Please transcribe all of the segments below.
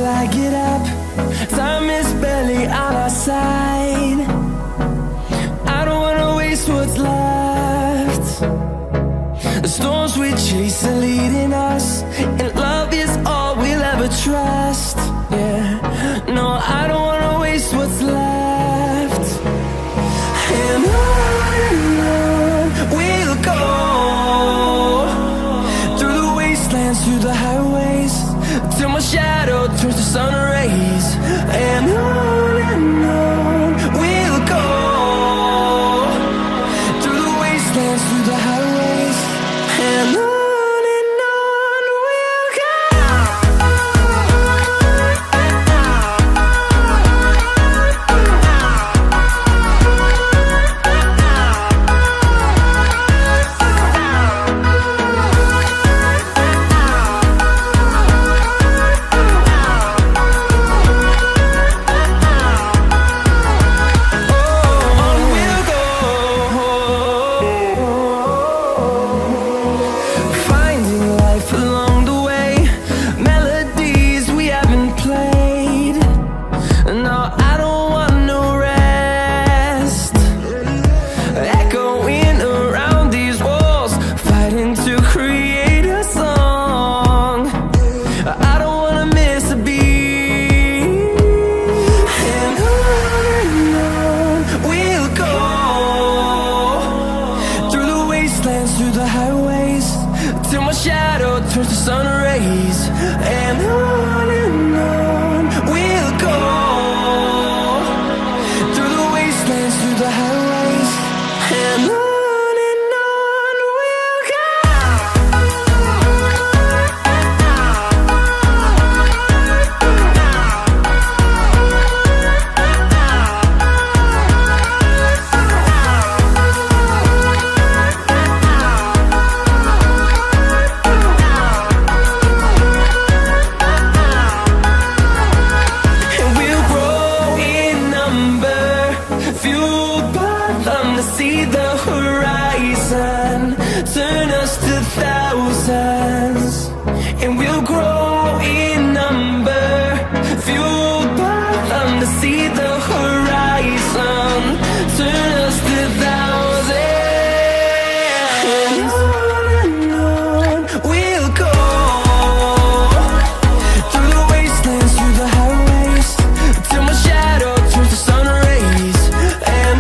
I get up. Time is barely on our side. I don't wanna waste what's left. The storms we chase are leading us, and love is all we'll ever trust. Yeah, no, I don't wanna waste what's left. And on we'll go, through the wastelands, through the highways, till my shadow turns to sun rays. And on we'll go, through the wastelands, through the highways, and on we'll go. Through the highways, till my shadow turns to sun rays. And on we'll go, through the wastelands, through the highways, and on we'll go. See the horizon, turn us to thousands, and we'll grow in number, fueled by them. To see the horizon, turn us to thousands, and on we'll go, through the wastelands, through the highways, till my shadow turns to sun rays. And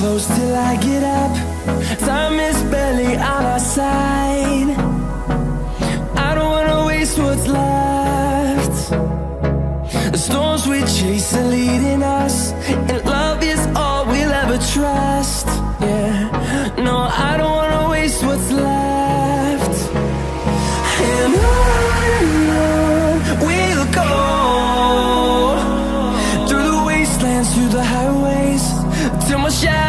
close till I get up. Time is barely on our side. I don't wanna waste what's left. The storms we chase are leading us, and love is all we'll ever trust. Yeah, no, I don't wanna waste what's left. And on we'll go, through the wastelands, through the highways, till my shadow